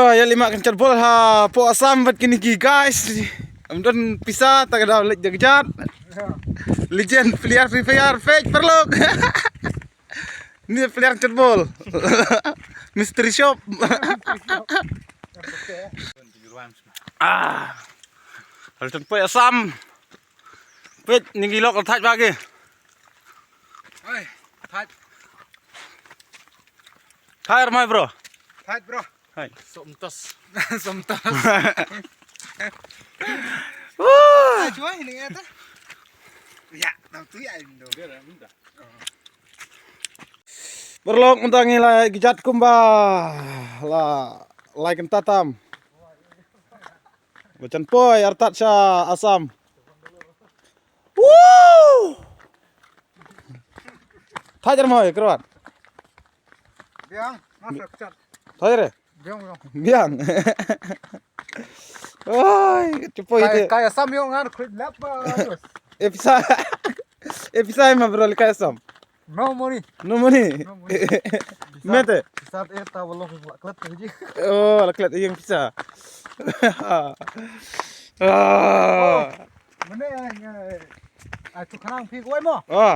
Bro, ya lima kencar bol ha po asam bat kini ki guys. Amdon pisah tak ada lek jagjat. Legend player Free Fire fake perlok. Ini player kencar bol. Mystery shop. Hal po asam. Pet ning lok thaj bagi. Oi, thaj. Thaj mai bro. Thaj bro. Hai. Somtos. Somtos. Cuy ini ngata. Ya, tahu tu ya Indo. Berlok mentangi lah gijat kumba lah like tatam. Bacan poi artat sya asam. Woo! Thajar moy keruat. Biang, masuk cat. Thajar. Biang. Biang. Oi, cepo itu. Kayak sam yo ngar klip lap terus. Episode mah bro kayak asam. No money. No money. Mete. Saat eta belum klet aja. Oh, laklet yang bisa. Mana yang aku kanang pi gue mo. Oh.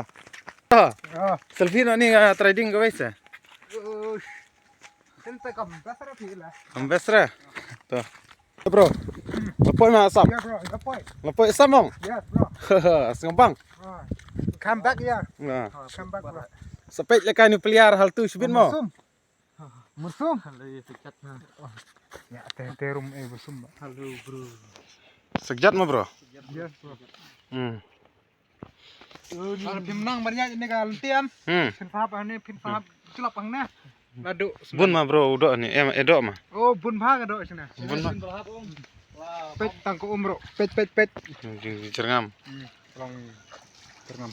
Selfie Selfie ni trading ke wes. Tenta kam besar pi lah. Ambesra. Tuh. Bro. Lepoy mah asam. Ya bro, lepoy. Lepoy asam mong. Ya bro. Sengpang. Come back ya. Nah. Come back bro. Sepet lekan ni peliar hal tu subin mo. Mursum. Halo ya sekat. Ya terum mursum. Halo bro. Segjat mah bro. Yes bro. Kalau menang banyak ini kan lentian. Pin pahap ini pin pahap celap pangna. Ladu. Bun mah bro udah ni edok mah. Oh bun pahap ada sini. Bun mah. Pet tangku bro. Pet. Di Cerngam. Long terngam.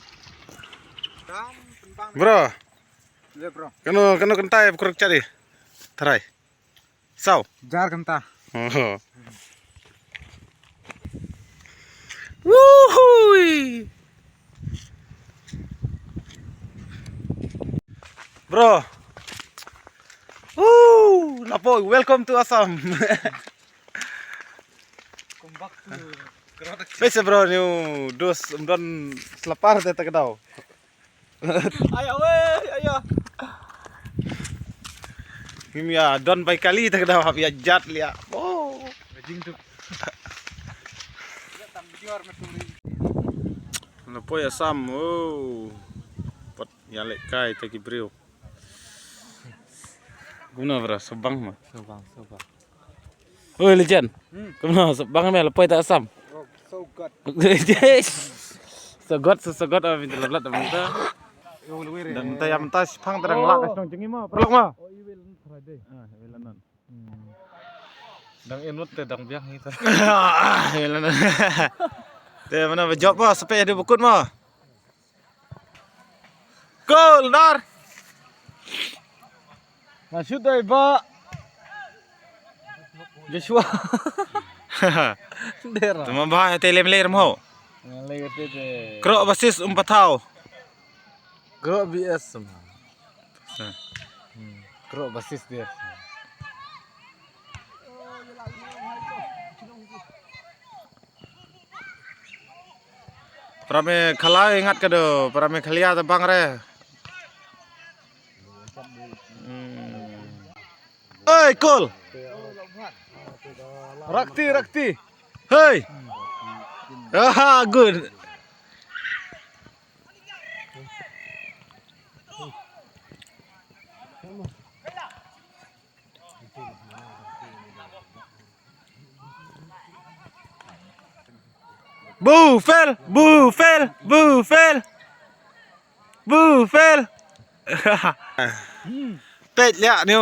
Bro. Ya bro. Kano kentai kurang cari. Terai. Sau. Jar kenta. Oh. Wuhui. Bro. Lapo, welcome to Assam. Kumbak tu. Biasa bro, ni dos umdan selepar teh tak tahu. Ayo ayo. Ini ya don baik kali tak tahu ya jat lihat. Oh, Jing tu. Lapo ya Assam. Oh. Pot ya lek kai tak brio. Guna bro, sebang mah. Sobang. Oh, legend. Guna sebang mah lapo tak Assam. So good. Segot minta lelat minta. Dan tayam tas pang terang lak kasong cengi mah. Perlok mah. Oh, you will Friday. Wilanan. Dang inut te dang biang itu. Wilanan. Teh mana berjob mah sampai ada bukut mah. Gol dar. Masuk dah ba. Joshua. Dera. Tuma bah telem-ler mo. Layer te. Krok basis 4 tahun. Gro BS semua. Gro basis dia. Prame khala ingat ke do, prame khalia ta bang re. Oi, cool. Rakti. Hey. Good. Boo fail. Pet lihat ni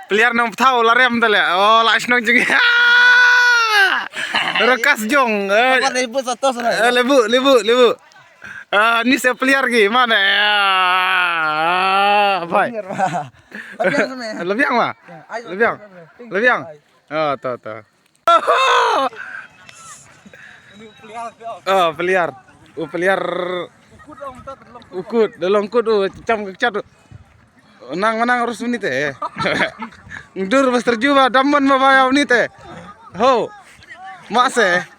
peliar nang tahu larem tu lihat. Oh, laks nang jengi. Rekas jong. Lebu satu sana. Lebu. Ni saya peliar lagi. Mana? Apa? Lebiang mah. Lebiang. Oh, tahu. Oh, peliar. Peliar. Ukut, dalam ukut tu, cam kecat tu. Menang harus menit Ndur bas terjuba daman mabayaw nite. Ho. Mase.